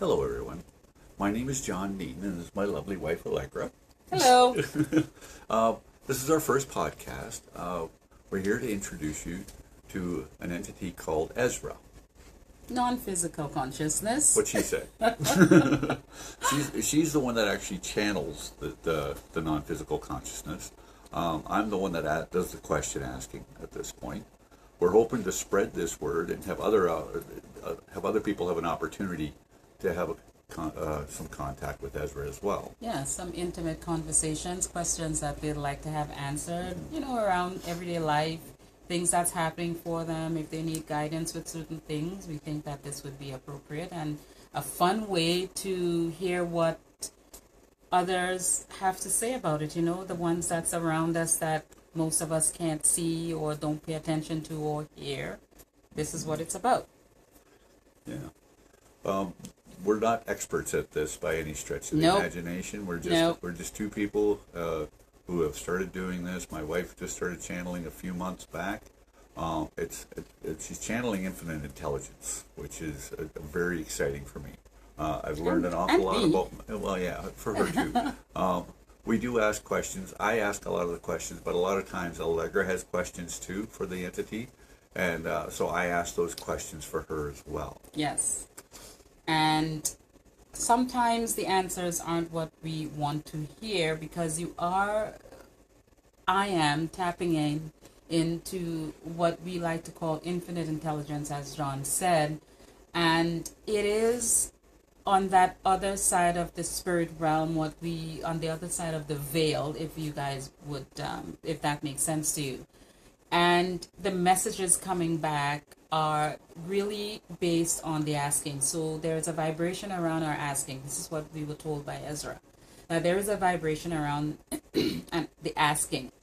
Hello, everyone. My name is John Neaton, and this is my lovely wife, Allegra. Hello. This is our first podcast. We're here to introduce you to an entity called Ezrah. Non-physical consciousness. What she said. she's the one that actually channels the non-physical consciousness. I'm the one that does the question asking at this point. We're hoping to spread this word and have other people have an opportunity to have some contact with Ezrah as well. Yeah, some intimate conversations, questions that they'd like to have answered, around everyday life, things that's happening for them. If they need guidance with certain things, we think that this would be appropriate and a fun way to hear what others have to say about it, the ones that's around us that most of us can't see or don't pay attention to or hear. This is what it's about. Yeah. We're not experts at this by any stretch of the imagination. We're just two people who have started doing this. My wife just started channeling a few months back. She's channeling infinite intelligence, which is very exciting for me. I've learned an awful lot about. Well, yeah, for her too. We do ask questions. I ask a lot of the questions, but a lot of times Allegra has questions too for the entity, and so I ask those questions for her as well. Yes. And sometimes the answers aren't what we want to hear because I am tapping into what we like to call infinite intelligence, as John said. And it is on that other side of the spirit realm, on the other side of the veil, if you guys would, if that makes sense to you. And the messages coming back are really based on the asking. So there's a vibration around our asking. This is what we were told by Ezrah. Now there is a vibration around and the asking.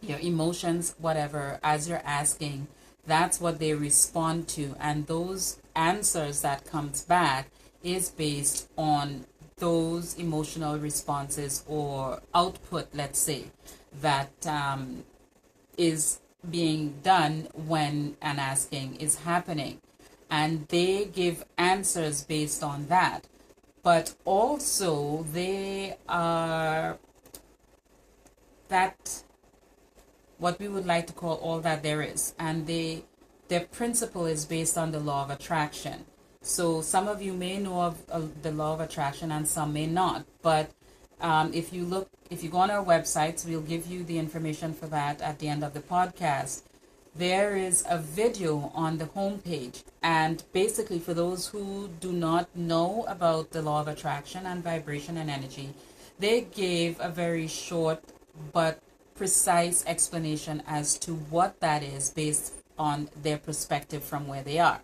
Your emotions, whatever, as you're asking, that's what they respond to. And those answers that comes back is based on those emotional responses or output, let's say, that is being done when an asking is happening, and they give answers based on that, but also they are that what we would like to call all that there is, and their principle is based on the law of attraction. So some of you may know of the law of attraction and some may not, but if you go on our websites, we'll give you the information for that at the end of the podcast. There is a video on the homepage, and basically for those who do not know about the law of attraction and vibration and energy, they gave a very short but precise explanation as to what that is based on their perspective from where they are.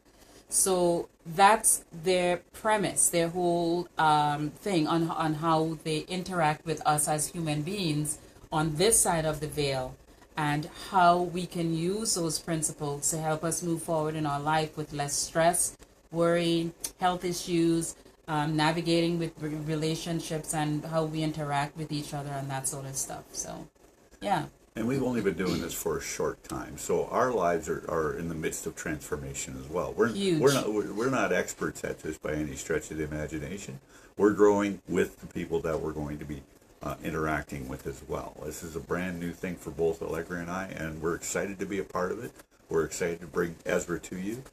So that's their premise, their whole thing on how they interact with us as human beings on this side of the veil, and how we can use those principles to help us move forward in our life with less stress, worry, health issues, navigating with relationships, and how we interact with each other and that sort of stuff. So, yeah. And we've only been doing this for a short time, so our lives are in the midst of transformation as well. We're not experts at this by any stretch of the imagination. We're growing with the people that we're going to be interacting with as well. This is a brand new thing for both Allegra and I, and we're excited to be a part of it. We're excited to bring Ezrah to you.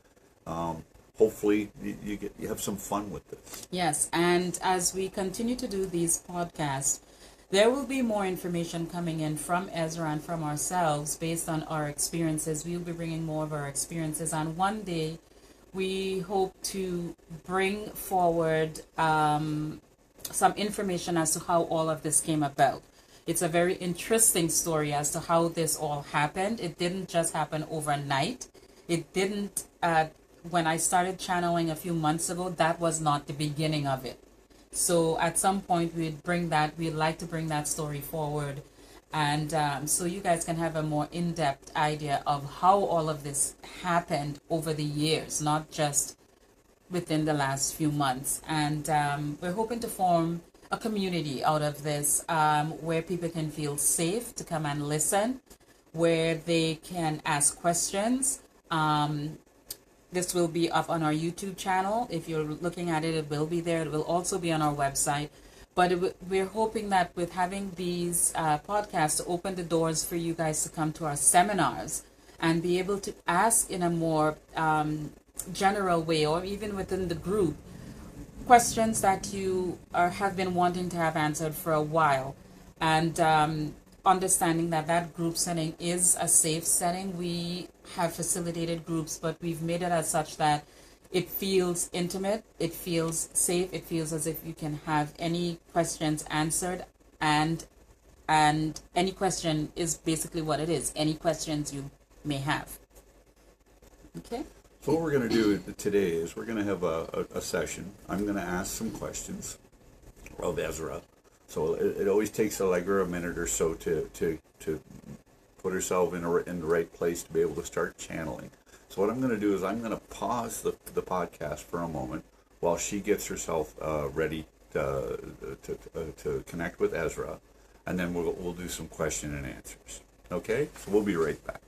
Hopefully you have some fun with this. Yes, and as we continue to do these podcasts, there will be more information coming in from Ezrah and from ourselves based on our experiences. We'll be bringing more of our experiences, and one day we hope to bring forward some information as to how all of this came about. It's a very interesting story as to how this all happened. It didn't just happen overnight. It didn't, when I started channeling a few months ago, that was not the beginning of it. So at some point we'd like to bring that story forward, and so you guys can have a more in-depth idea of how all of this happened over the years, not just within the last few months. And we're hoping to form a community out of this, where people can feel safe to come and listen, where they can ask questions, This will be up on our YouTube channel. If you're looking at it, it will be there. It will also be on our website. But we're hoping that with having these podcasts to open the doors for you guys to come to our seminars and be able to ask in a more general way, or even within the group, questions that you have been wanting to have answered for a while. And understanding that that group setting is a safe setting. We have facilitated groups, but we've made it as such that it feels intimate, it feels safe, it feels as if you can have any questions answered, and any question is basically what it is, any questions you may have. Okay? So what we're going to do today is we're going to have a session. I'm going to ask some questions of Ezrah. So it always takes Allegra a minute or so to put herself in the right place to be able to start channeling. So what I'm going to do is I'm going to pause the podcast for a moment while she gets herself ready to connect with Ezrah, and then we'll do some question and answers. Okay? So we'll be right back.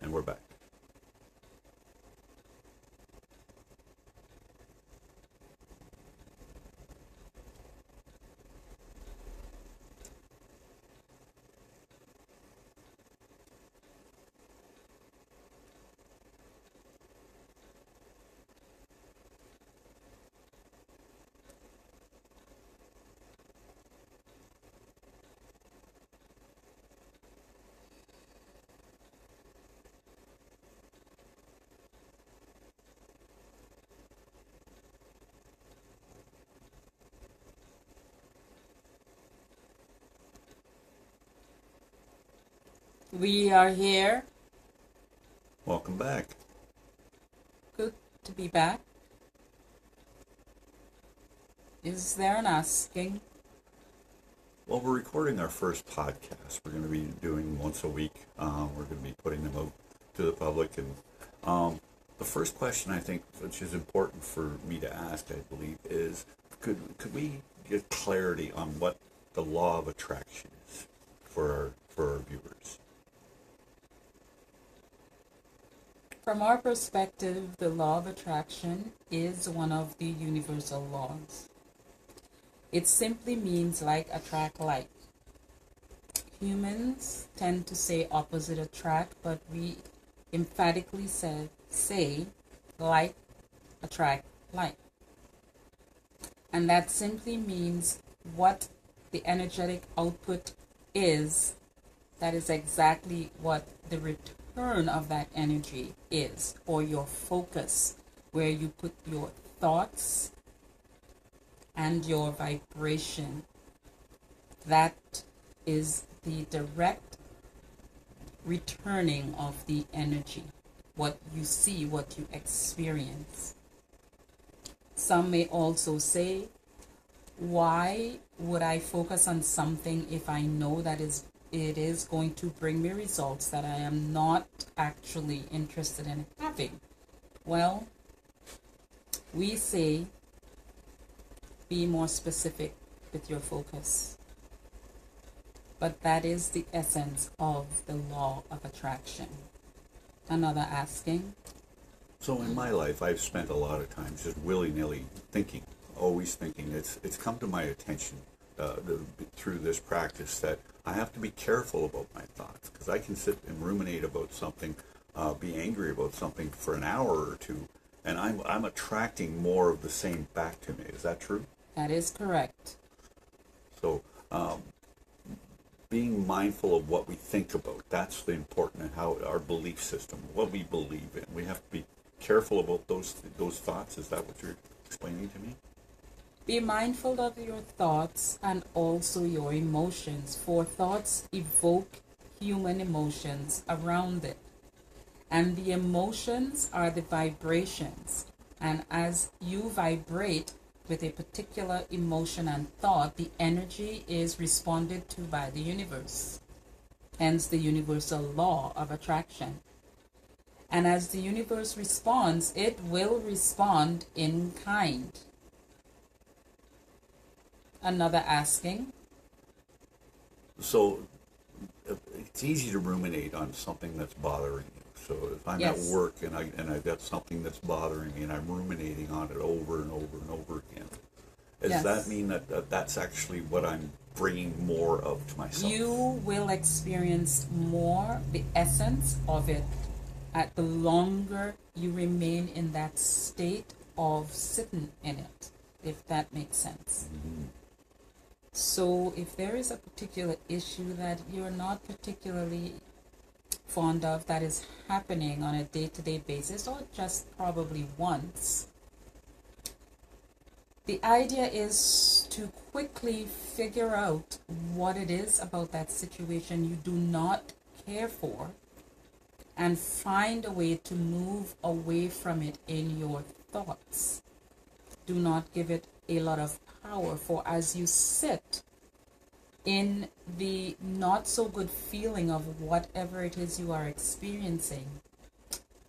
And we're back. We are here. Welcome back. Good to be back. Is there an asking? Well, we're recording our first podcast. We're going to be doing once a week. We're going to be putting them out to the public. And the first question, I think, which is important for me to ask, I believe, is could we get clarity on what the law of attraction is for our viewers? From our perspective, the law of attraction is one of the universal laws. It simply means like attract like. Humans tend to say opposite attract, but we emphatically say like attract like. And that simply means what the energetic output is, that is exactly what the return of that energy is, or your focus, where you put your thoughts and your vibration. That is the direct returning of the energy, what you see, what you experience. Some may also say, why would I focus on something if I know that it is going to bring me results that I am not actually interested in having? Well, we say, be more specific with your focus. But that is the essence of the law of attraction. Another asking? So in my life, I've spent a lot of time just willy-nilly thinking, always thinking. It's come to my attention through this practice that I have to be careful about my thoughts, because I can sit and ruminate about something, be angry about something for an hour or two, and I'm attracting more of the same back to me. Is that true? That is correct. So being mindful of what we think about, that's the important, and how our belief system, what we believe in. We have to be careful about those thoughts. Is that what you're explaining to me? Be mindful of your thoughts and also your emotions, for thoughts evoke human emotions around it. And the emotions are the vibrations. And as you vibrate with a particular emotion and thought, the energy is responded to by the universe. Hence the universal law of attraction. And as the universe responds, it will respond in kind. Another asking? So it's easy to ruminate on something that's bothering you. So if I'm at Yes. work and I've got something that's bothering me and I'm ruminating on it over and over and over again, does Yes. that mean that that's actually what I'm bringing more of to myself? You will experience more the essence of it at the longer you remain in that state of sitting in it, if that makes sense. Mm-hmm. So if there is a particular issue that you're not particularly fond of that is happening on a day-to-day basis or just probably once, the idea is to quickly figure out what it is about that situation you do not care for and find a way to move away from it in your thoughts. Do not give it a lot of power, for as you sit in the not so good feeling of whatever it is you are experiencing,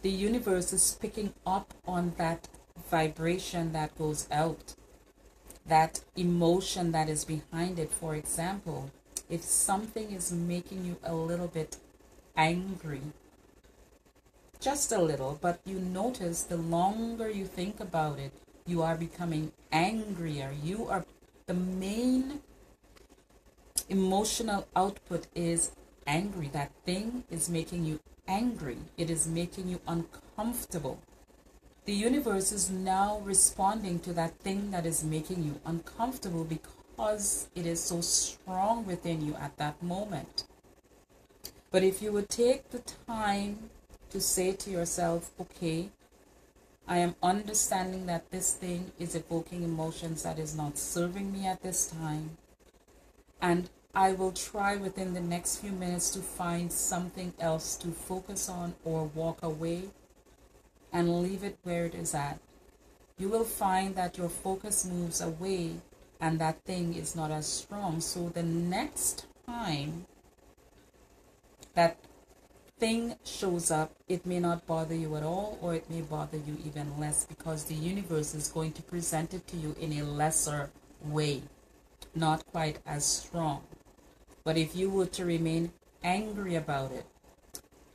the universe is picking up on that vibration that goes out, that emotion that is behind it. For example, if something is making you a little bit angry, just a little, but you notice the longer you think about it, you are becoming angrier. You are, the main emotional output is angry. That thing is making you angry. It is making you uncomfortable. The universe is now responding to that thing that is making you uncomfortable because it is so strong within you at that moment. But if you would take the time to say to yourself, okay, I am understanding that this thing is evoking emotions that is not serving me at this time, and I will try within the next few minutes to find something else to focus on or walk away and leave it where it is at. You will find that your focus moves away and that thing is not as strong. So the next time that thing shows up, it may not bother you at all, or it may bother you even less, because the universe is going to present it to you in a lesser way, not quite as strong. But if you were to remain angry about it,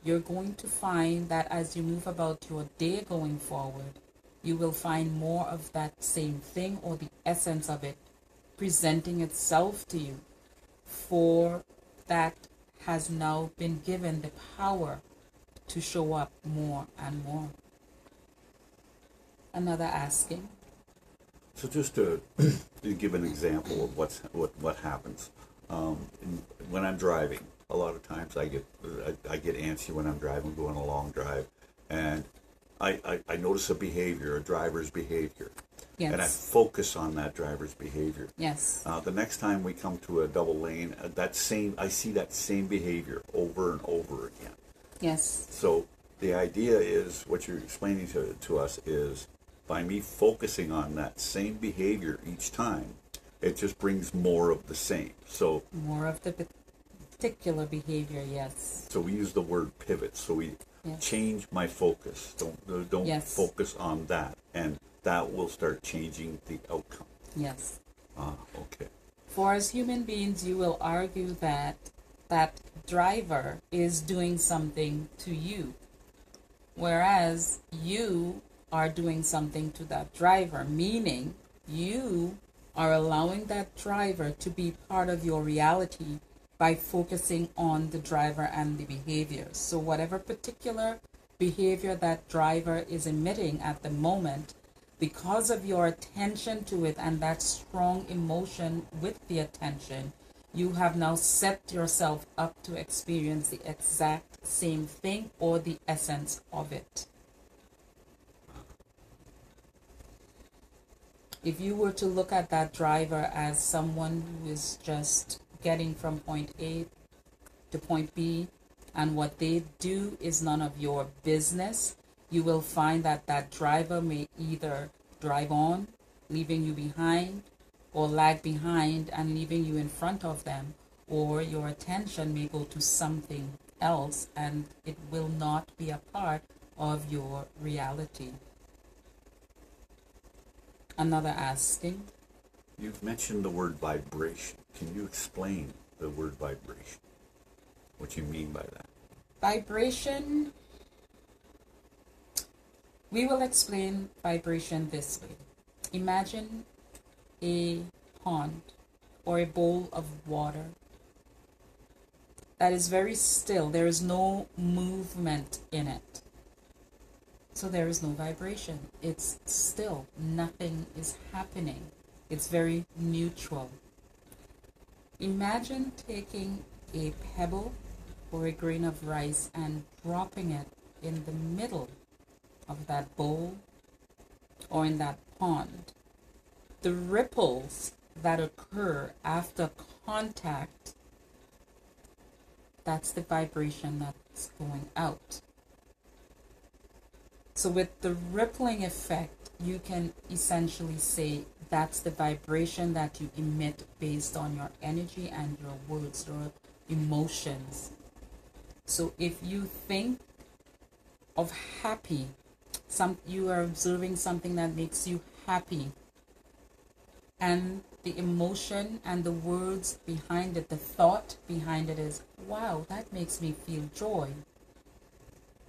you're going to find that as you move about your day going forward, you will find more of that same thing or the essence of it presenting itself to you, for that has now been given the power to show up more and more. Another asking. So just to give an example of what happens when I'm driving. A lot of times I get antsy when I'm driving, going a long drive, and I notice a behavior, a driver's behavior, Yes. and I focus on that driver's behavior. Yes. The next time we come to a double lane, I see that same behavior over and over again. Yes. So the idea is, what you're explaining to us is, by me focusing on that same behavior each time, it just brings more of the same. So more of the particular behavior, yes. So we use the word pivot. So we change my focus. Don't focus on that, and that will start changing the outcome. Yes. Okay. For as human beings, you will argue that that driver is doing something to you, whereas you are doing something to that driver, meaning you are allowing that driver to be part of your reality by focusing on the driver and the behavior. So whatever particular behavior that driver is emitting at the moment, because of your attention to it and that strong emotion with the attention, you have now set yourself up to experience the exact same thing or the essence of it. If you were to look at that driver as someone who is just getting from point A to point B, and what they do is none of your business, you will find that that driver may either drive on, leaving you behind, or lag behind and leaving you in front of them, or your attention may go to something else and it will not be a part of your reality. Another asking. You've mentioned the word vibration. Can you explain the word vibration? what you mean by that. Vibration, we will explain vibration this way. Imagine a pond or a bowl of water that is very still. There is no movement in it. So there is no vibration. It's still. Nothing is happening. It's very neutral. Imagine taking a pebble or a grain of rice and dropping it in the middle of that bowl or in that pond. The ripples that occur after contact, that's the vibration that's going out. So with the rippling effect, you can essentially say that's the vibration that you emit based on your energy and your words, your emotions. So if you think of happy, you are observing something that makes you happy, and the emotion and the words behind it, the thought behind it is, wow, that makes me feel joy.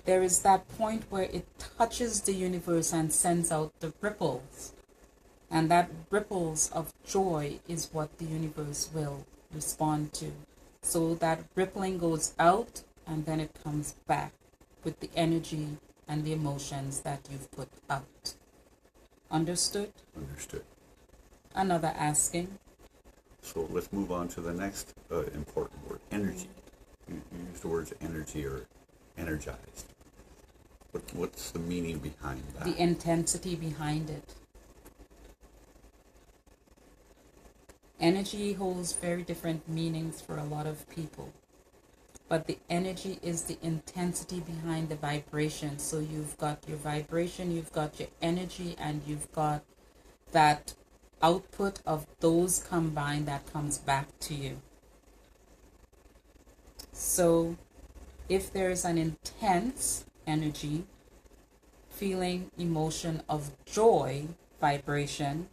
There is that point where it touches the universe and sends out the ripples. And that ripples of joy is what the universe will respond to. So that rippling goes out and then it comes back with the energy and the emotions that you've put out. Understood? Understood. Another asking. So let's move on to the next important word, energy. You use the words energy or energized. What's the meaning behind that? The intensity behind it. Energy holds very different meanings for a lot of people. But the energy is the intensity behind the vibration. So you've got your vibration, you've got your energy, and you've got that output of those combined that comes back to you. So if there's an intense energy, feeling, emotion of joy, vibration,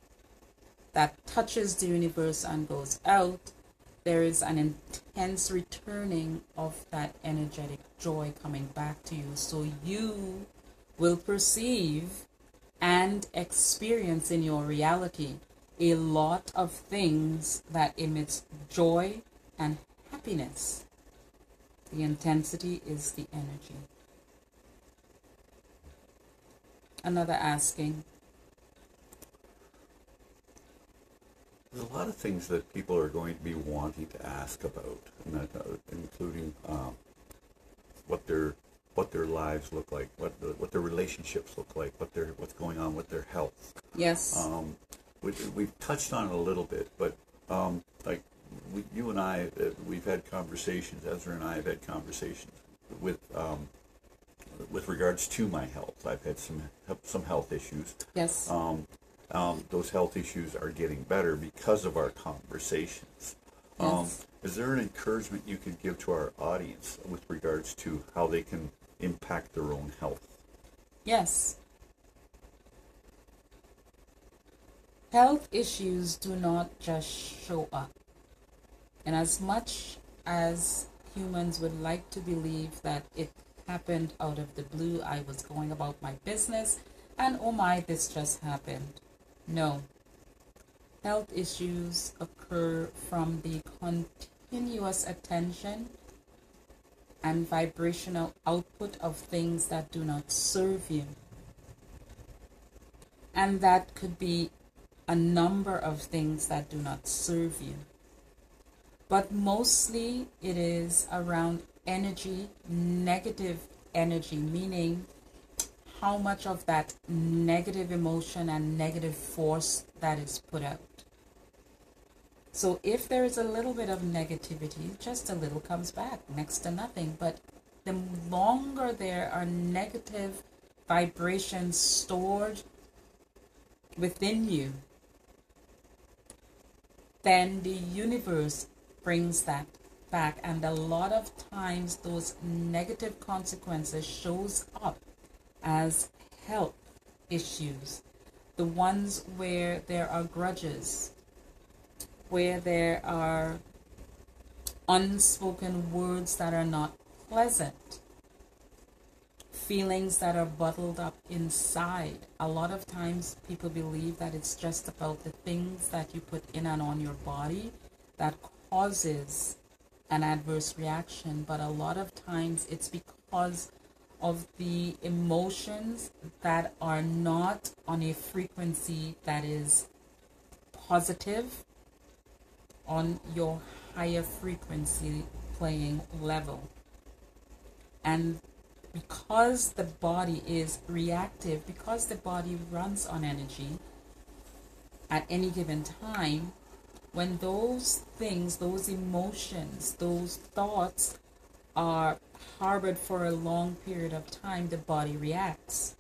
that touches the universe and goes out, there is an intense returning of that energetic joy coming back to you. So you will perceive and experience in your reality a lot of things that emits joy and happiness. The intensity is the energy. Another asking. There's a lot of things that people are going to be wanting to ask about, and that, including what their lives look like, what their relationships look like, what's going on with their health. Yes. We've touched on it a little bit, but like you and I, we've had conversations. Ezra and I have had conversations with regards to my health. I've had some health issues. Yes. Those health issues are getting better because of our conversations. Yes. Is there an encouragement you could give to our audience with regards to how they can impact their own health? Yes. Health issues do not just show up. And as much as humans would like to believe that it happened out of the blue, I was going about my business, and oh my, this just happened. No. Health issues occur from the continuous attention and vibrational output of things that do not serve you. And that could be a number of things that do not serve you. But mostly it is around energy, negative energy, meaning how much of that negative emotion and negative force that is put out. So if there is a little bit of negativity, just a little comes back, next to nothing. But the longer there are negative vibrations stored within you, then the universe brings that back. And a lot of times those negative consequences shows up as health issues. The ones where there are grudges, where there are unspoken words that are not pleasant, feelings that are bottled up inside. A lot of times people believe that it's just about the things that you put in and on your body that causes an adverse reaction, but a lot of times it's because of the emotions that are not on a frequency that is positive, on your higher frequency playing level. And because the body is reactive, because the body runs on energy at any given time, when those things, those emotions, those thoughts are harbored for a long period of time, the body reacts.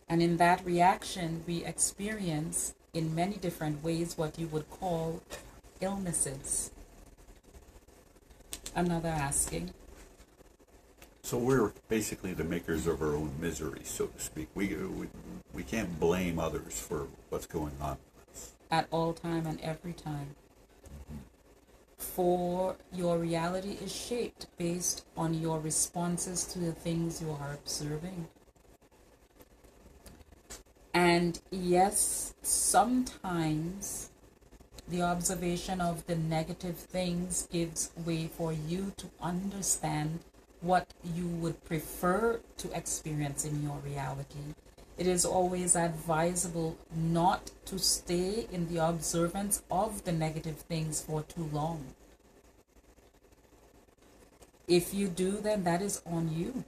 And in that reaction, we experience in many different ways what you would call illnesses. Another asking. So we're basically the makers of our own misery, so to speak. We can't blame others for what's going on with us. At all time and every time. For your reality is shaped based on your responses to the things you are observing. And yes, sometimes the observation of the negative things gives way for you to understand what you would prefer to experience in your reality. It is always advisable not to stay in the observance of the negative things for too long. If you do, then that is on you,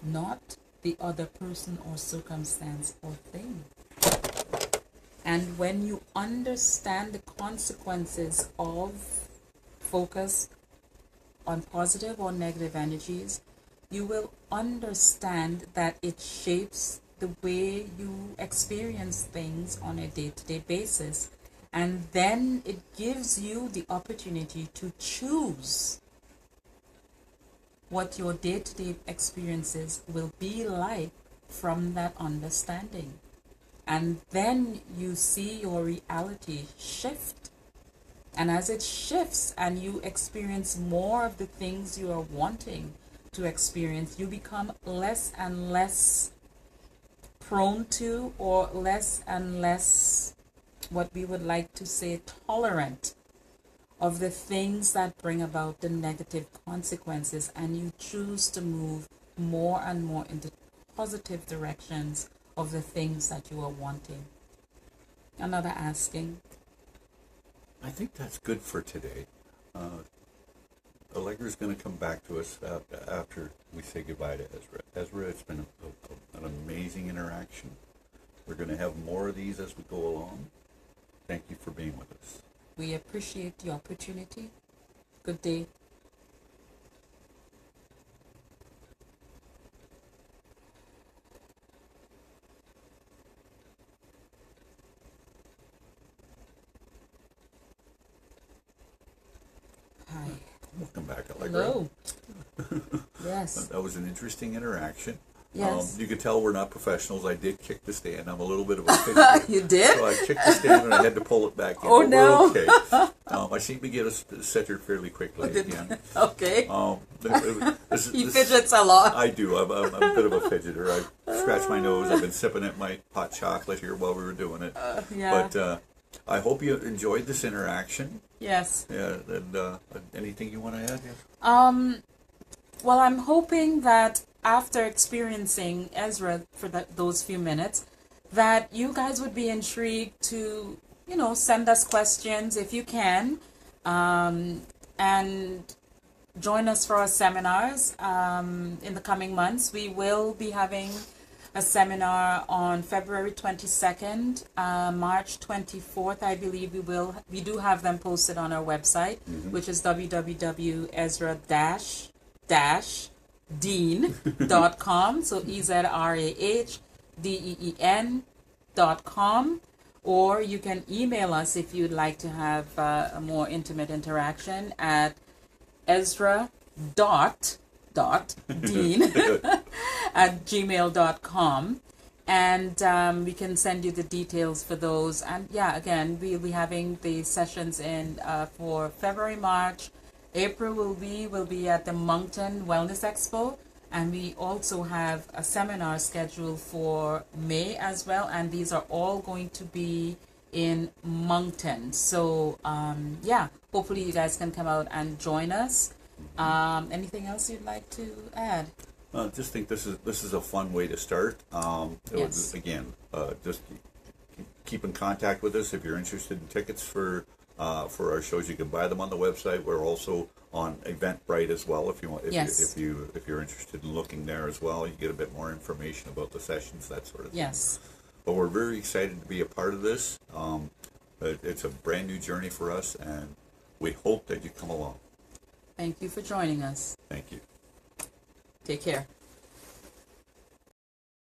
not the other person or circumstance or thing. And when you understand the consequences of focus on positive or negative energies, you will understand that it shapes the way you experience things on a day-to-day basis. And then it gives you the opportunity to choose what your day-to-day experiences will be like from that understanding. And then you see your reality shift. And as it shifts and you experience more of the things you are wanting to experience, you become less and less prone to, or less and less, what we would like to say, tolerant of the things that bring about the negative consequences, and you choose to move more and more into positive directions of the things that you are wanting. Another asking. I think that's good for today. Allegra's going to come back to us after we say goodbye to Ezra. Ezra, it's been an amazing interaction. We're going to have more of these as we go along. Thank you for being with us. We appreciate the opportunity. Good day. Hi. Welcome back, Allegra. Hello. Yes. That was an interesting interaction. Yes. You could tell we're not professionals. I did kick the stand. I'm a little bit of a fidgeter. You did? So I kicked the stand and I had to pull it back in. Oh, but no. we're okay. I seem to get centered fairly quickly again. Okay. He this, fidgets a lot. I do. I'm a bit of a fidgeter. I scratch my nose. I've been sipping at my hot chocolate here while we were doing it. Yeah. But I hope you enjoyed this interaction. Yes. Yeah. And anything you want to add? Yes? Well, I'm hoping that after experiencing Ezra for those few minutes, that you guys would be intrigued to, send us questions if you can, and join us for our seminars in the coming months. We will be having a seminar on February 22nd, March 24th, I believe we do have them posted on our website, which is www.ezra-dean.com. So EZRAHDEEN.com. Or you can email us if you'd like to have a more intimate interaction at ezra.dean at gmail.com. And we can send you the details for those. And yeah, again, we'll be having the sessions in for February, March, April will be at the Moncton Wellness Expo, and we also have a seminar scheduled for May as well, and these are all going to be in Moncton. So yeah, hopefully you guys can come out and join us. Anything else you'd like to add? I just think this is a fun way to start. Yes. Again, just keep in contact with us if you're interested in tickets for our shows. You can buy them on the website. We're also on Eventbrite as well. If you want, Yes. if you're interested in looking there as well, you get a bit more information about the sessions, that sort of thing. Yes. But we're very excited to be a part of this. It's a brand new journey for us, and we hope that you come along. Thank you for joining us. Thank you. Take care.